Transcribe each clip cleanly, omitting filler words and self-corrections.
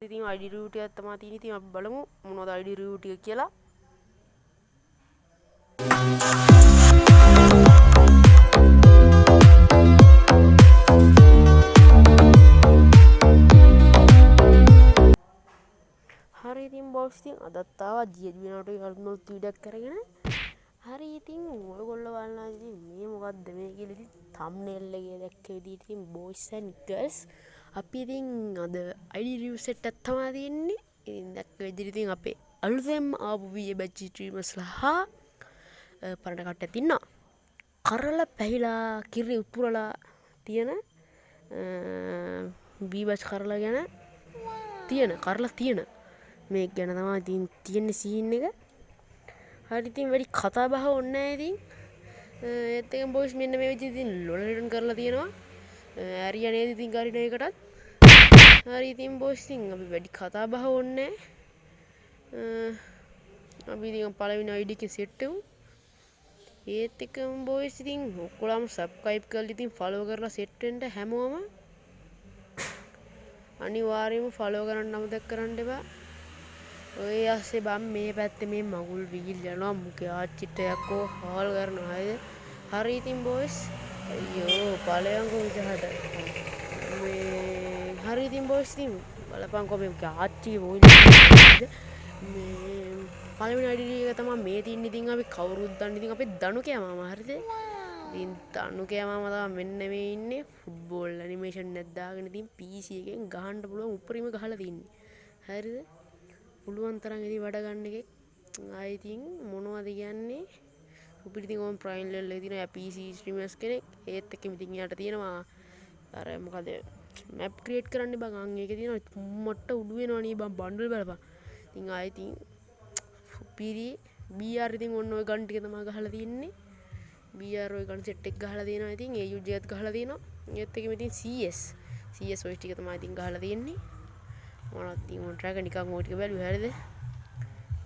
ඉතින් ID route එකක් තමයි තියෙන්නේ. ඉතින් අපි බලමු මොනවද ID route එක කියලා. හරි ඉතින් බොස් ඉතින් අදත් ආවා GHB නෝට කල්පනොත් වීඩියෝක් කරගෙන. හරි ඉතින් ඔයගොල්ලෝ බලනවා ඉතින් මේ මොකද්ද මේ කියලා ඉතින් thumbnail එකේ දැක්ක විදිහට ඉතින් boys and girls අපි ඉතින් අද ID review set එකක් තමයි තියෙන්නේ. ඉතින් දැක්ක විදිහට ඉතින් අපේ අලුතෙන්ම ආපු VA batch streamersලා පරණ කට්ටියක් ඉන්නවා. කරලා පැහිලා කිරි උතුරලා තියෙන VA batch කරලා ගැන කරලා තියෙන මේක ගැන තමයි ඉතින් තියෙන්නේ සීන් එක. හරි ඉතින් වැඩි කතා බහ ඕනේ නැහැ ඉතින්. ඒත් එකෙන් බොයිස් මෙන්න මේ විදිහට ඉතින් ලොල රිටර්න් කරලා තියෙනවා. ඇරියා නේද ඉතින් ගරින එකටත්. හරි ඉතින් බොයිස් ඉතින් අපි වැඩි කතා බහ ඕනේ නැහැ. අපි ඉතින් පළවෙනි ID එකේ සෙට් වෙමු. ඒත් එකම බොයිස් ඉතින් ඔක්කොලම සබ්ස්ක්‍රයිබ් කරලා ඉතින් ෆලෝ කරලා සෙට් වෙන්න හැමෝම අනිවාර්යයෙන්ම ෆලෝ කරන්න අමතක කරන්න එපා. ඔය ඇස්සේ බම් මේ පැත්තේ මේ මගුල් වීල් යනවා මුකේ ආච්චිට යකෝ හාල් කරනවා හරිද. හරි ඉතින් බොයිස් අයියෝ ඵලයන්කෝ විදිහට මේ හරි ඉතින් බොයිස් ඉතින් බලපන්කෝ මේ ආච්චි වොයිල් මේ පළවෙනි ID එක තමයි මේ තින්නේ. ඉතින් අපි කවුරුත් දන්නේ ඉතින් අපේ දනුකයා මාමා හරිද. ඉතින් දනුකයා මාමා තමයි මෙන්න මේ ඉන්නේ ෆුට්බෝල් ඇනිමේෂන් එකක් දාගෙන ඉතින් PC එකෙන් ගහන්න පුළුවන් උඩරිම ගහලා තින්නේ. හරිද පුළුවන් තරම් ඉතින් වැඩ ගන්න එකෙක්. ආයි ඉතින් මොනවද කියන්නේ උපිට ඉතින් ඕම් ප්‍රයිම් ලෙවල් එකේ තියෙන PC streamers කෙනෙක්. ඒත් එක්කම ඉතින් යාට තියෙනවා අර මොකද මැප් ක්‍රියේට් කරන්න බං. අන් ඒකේ තියෙනවා මොට්ට උඩු වෙනවා නේ බං බන්ඩල් බලපන්. ඉතින් ආයි ඉතින් පිරි BR ඉතින් ඔන්න ඔය ගන් ටික තමයි ගහලා තින්නේ. BR ඔය ගන් සෙට් එක ගහලා තියෙනවා. ඉතින් AUG එකත් ගහලා තියෙනවා. ඒත් එක්කම ඉතින් CS ඔය ටික තමයි ඉතින් ගහලා තින්නේ. මොනවද ඉතින් ඔය ට්‍රැක නිකන් ඔය ටික බැලුවා හරියද.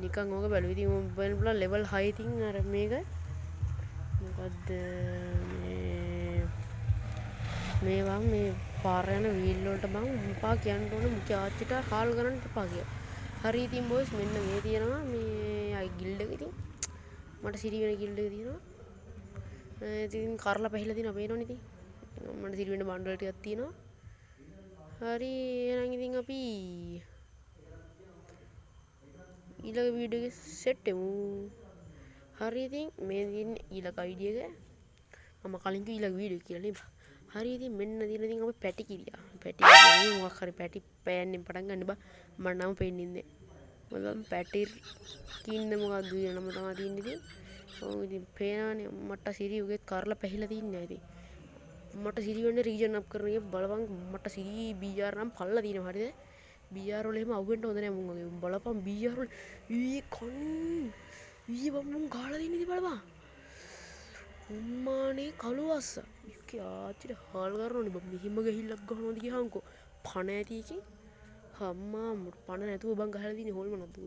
නිකන් ඕක බැලුවා. ඉතින් ඔය බලන්න පුළුවන් ලෙවල් 6 ඉතින් අර මේක මොකද්ද මේ වම් මේ පාර යන වීල් වලට බං මුපා කියන්න ඕන මුඛ ආච්චිට හාල් කරන්න එපා කියලා. හරි ඉතින් බොයිස් මෙන්න මේ තියෙනවා මේ අයි ගිල්ඩ් එක ඉතින් මට සිරි වෙන ගිල්ඩ් එක තියෙනවා. ඉතින් කරලා පැහිලා තියෙනවා පේනවනේ ඉතින්. මට සිරි වෙන බණ්ඩල් ටිකක් තියෙනවා. හරි එහෙනම් ඉතින් අපි ඊළඟ වීඩියෝ එකේ සෙට් වෙමු. හරි ඉතින් මේ තියෙන්නේ ඊළඟ ID එක. මම කලින් කිව්ව ඊළඟ වීඩියෝ කියලා නේ. හරි ඉතින් මෙන්න තියෙන ඉතින් අපි පැටි කිරියා. පැටි කියන්නේ මොකක් හරි පැටි පෑන්නෙන් පටන් ගන්න බා. මම නම් පෙන්නේ මොකද පැටි කින්න මොකක්ද කියන නම තමයි තියෙන්නේ ඉතින්. ඔව් ඉතින් පේනවනේ මට සිරි උගෙත් කරලා පැහිලා තින්නේ ඉතින්. මට සිරි වෙන්නේ රීජන් අප් කරන එක බලපන් මට සිරි BR නම් පල්ලා තියෙනවා හරිද. BR වල එහෙම අවුෙන්න හොඳ නැහැ මුන් වගේ. බලපන් BR වල ඊ කොන් ඊ බම්මුන් ගාලා දින්නේ ඉතින් බලපන්. උම්මානේ කළුවස්ස. ඉක්කේ ආච්චිට හාල් කරනෝනේ බම් මෙහිම ගහිල්ලක් ගහනවාද කියහන්කෝ. පණ ඇති එකේ. අම්මා පණ නැතුව බං ගහලා දින්නේ හොල්ම නැතුව.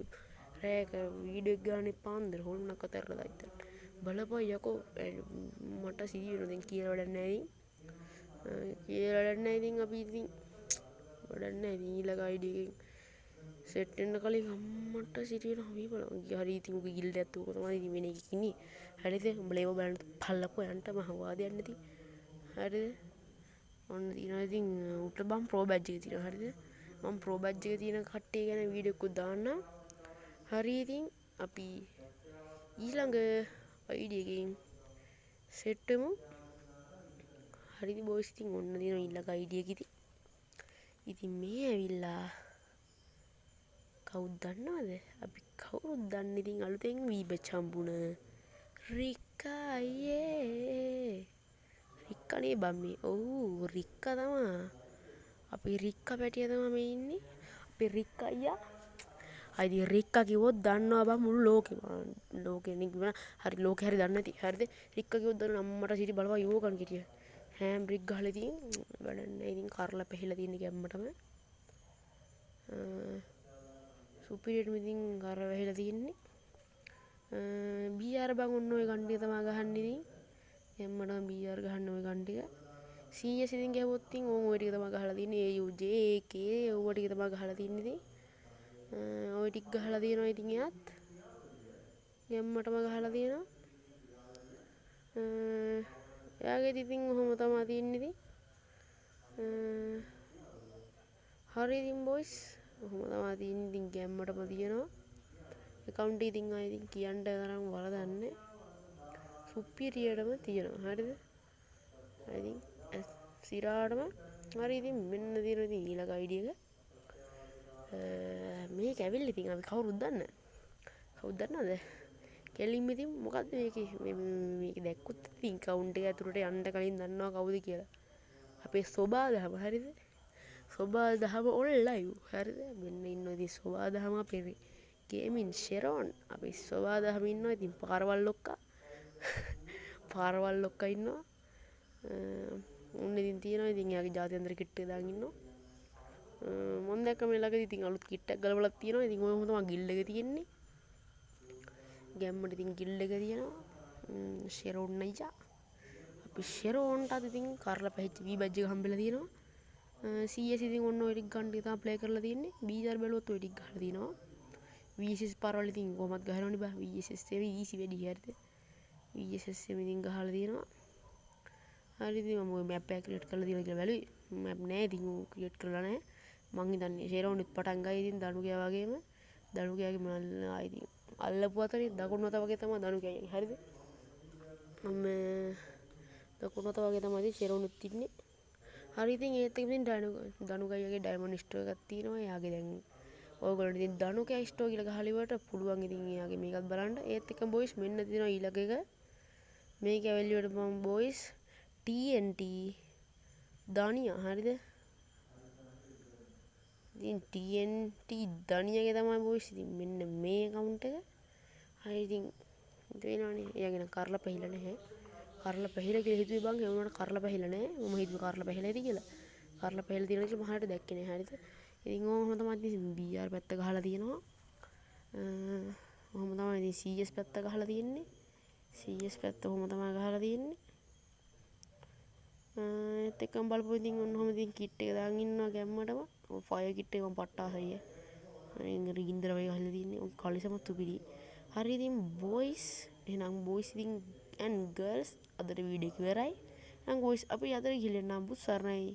රෑක වීඩියෝ එක ගානේ පාන්දර හොල්මනක් අතරලා දායිද. බලපන් යකෝ මට සිරි වෙනවා දැන් කියලා වැඩක් නැහැ ඉතින්. කියලා වැඩක් නැහැ ඉතින් අපි ඉතින් වැඩක් නැහැ ඉතින් ඊළඟ ID එකෙන් සෙට් වෙන්න කලින් අම්මට සිරි වෙනවා අපි බලමු. හරි ඉතින් උගේ ගිල්ඩ් එකත් උක තමයි ඉතින් වෙන එකක් ඉන්නේ. හරිද උඹලා ඒව බලන්න පල්ලකෝ යන්න මහ වාදයක් නැති. හරිද ඔන්න තියෙනවා ඉතින් උට බම් ප්‍රෝ බැජ් එක තියෙනවා හරිද. මම ප්‍රෝ බැජ් එක තියෙන කට්ටිය ගැන වීඩියෝ එකක් දාන්නම්. හරි ඉතින් අපි ඊළඟ ID එකෙන් සෙට් වෙමු. හරිද බොයිස් ඉතින් ඔන්න තියෙනවා ඊළඟ ID එක ඉතින්. ඉතින් මේ ඇවිල්ලා කවුද දන්නවද? අපි කවුරුත් දන්නේ ඉතින් අලුතෙන් වීබච් හම්බුන රික්කා අයියේ. රික්කනේ බම් මේ. ඔව් රික්කා තමයි. අපි රික්කා පැටිය තමයි මේ ඉන්නේ. අපි රික්කා අයියා. අයිති රික්කා කිව්වොත් දන්නවා බං මුළු ලෝකෙම. ලෝකෙ නිකන් හරි ලෝකෙ හරි දන්නේ නැති. හරිද? රික්කා කිව්වොත් දන්නවා අම්මට සිටි බලවා යෝගන් කිටිය. හැම් බ්‍රික් ගහලා ඉතින් වැඩක් නැහැ ඉතින් කරලා පැහිලා තියෙන ගැම්මටම. සුපිරියටම ඉතින් කර වැහිලා තියෙන්නේ. BR බං ඔන්න ඔය ගන් ටික තමයි ගහන්නේ ඉතින්. ගැම්මටම BR ගහන්න ඔය ගන් ටික. CS ඉතින් ගැහුවොත් ඉතින් ඕන් ඔය ටික තමයි ගහලා තින්නේ AUJ AK ඔය ටික තමයි ගහලා තින්නේ ඉතින් ඔය ටික ගහලා තියෙනවා ඉතින් එයාත් ගැම්මටම ගහලා තියෙනවා එයාගේ ඉතින් ඔහොම තමයි තින්නේ ඉතින් හරි ඉතින් බොයිස් ඔහොම තමයි තින්නේ ඉතින් ගැම්මටම තියෙනවා account එක ඉතින් ආයෙ ඉතින් කියන්න තරම් වරදන්නේ සුපිරියටම තියෙනවා හරිද ඉතින් සිරාටම හරි ඉතින් මෙන්න තියෙනවා ඉතින් ඊළඟ ID එක මේක ඇවිල්ලා ඉතින් අපි කවුරුත් දන්නවද කෙලින්ම ඉතින් මොකද්ද මේක දැක්කොත් ඉතින් account එක ඇතුළට යන්න කලින් දන්නවා කවුද කියලා අපේ සෝබාදහම හරිද සෝබාදහම ඔන්ලයිව් හරිද මෙන්න ඉන්නවා ඉතින් සෝබාදහම අපේ ගේමින් ෂෙරෝන් අපි සෝබාදහම ඉන්නවා ඉතින් පාරවල් ලොක්කා ඉන්නවා උන් ඉතින් තියෙනවා ඉතින් එයාගේ ජාත්‍යන්තර කිට් එක දාගෙන ඉන්නවා මම දැක්ක මේ ළඟදී ඉතින් අලුත් කිට් එකක් ගලවලා තියෙනවා ඉතින් ඔය තමයි ගිල්ඩ් එක තියෙන්නේ ගැම්මට ඉතින් ගිල්ඩ් එක තියෙනවා ෂෙරෝන් නයිජා අපි ෂෙරෝන්ට අද ඉතින් කරලා පැහිච්ච වී බැජ් එක හම්බෙලා තියෙනවා CS ඉතින් ඔන්න ඔය ටික ගන්න ටික තමයි ප්ලේ කරලා තියෙන්නේ BR බැලුවොත් ඔය ටික ගහලා තියෙනවා VSS පාරවල් ඉතින් කොහොමද ගහනවනේ බා VSS එක ඊසි වැඩි හරිද VSS එක ඉතින් ගහලා තියෙනවා හරි ඉතින් මම ඔය මැප් එක ක්‍රියේට් කරලා තියෙනවා කියලා බැලුවේ මැප් නෑ ඉතින් ක්‍රියේට් කරලා නෑ මං හිතන්නේ ෂෙරෝන්ත් පටන් ගයි ඉතින් දනුකයා වගේම දනුකයාගේ මල්ලා ඉතින් අල්ලපු අතරේ දකුණු අත වගේ තමයි දනුකයා හරිද මම දකුණු අත වගේ තමයි ඉතින් ෂෙරෝන්ත් ඉන්නේ හරි ඉතින් ඒත් එක්ක ඉතින් දනුකයාගේ ඩයමන්ඩ් ස්ටෝර් එකක් තියෙනවා එයාගේ දැන් ඔයගොල්ලෝ ඉතින් දනුකයා ස්ටෝර් කියලා ගහලා ඉවරට පුළුවන් ඉතින් එයාගේ මේකත් බලන්න ඒත් එක්ක බොයිස් මෙන්න තියෙනවා ඊළඟ එක මේක ඇවිල්ලිවට මම බොයිස් TNT දානියා හරිද ඉතින් TNT දානියාගේ තමයි බොයිස් ඉතින් මෙන්න මේ account එක හරි ඉතින් වෙනවනේ එයාගෙන කරලා පැහිලා නැහැ කරලා පැහිලා කියලා හිතුවේ බං ඒ වුණාට කරලා පැහිලා නැහැ මම හිතුවේ කරලා පැහිලා ඇති කියලා කරලා පැහිලා තියෙනවා කියලා මහාට දැක්කේ නැහැ හරිද ඉතින් ඕම තමයි ඉතින් BR පැත්ත ගහලා තියෙනවා ඔහොම තමයි ඉතින් CS පැත්ත ගහලා තියෙන්නේ CS පැත්ත ඔහොම තමයි ගහලා තියෙන්නේ ඒත් එක්කම බලපුවා ඉතින් ඔන්නෝම ඉතින් කිට් එක දාන් ඉන්නවා ගැම්මටම ඔය ෆයර් කිට් එක මම පට්ටාසයි අයින් රිගින්දර වගේ ගහලා තියෙන්නේ ඔය කලිසමත් උපිරි හරි ඉතින් බොයිස් එහෙනම් බොයිස් ඉතින් and girls අදට වීඩියෝ එක ඉවරයි එහෙනම් බොයිස් අපි අදට ගිහලා නම් බුත් සරණයි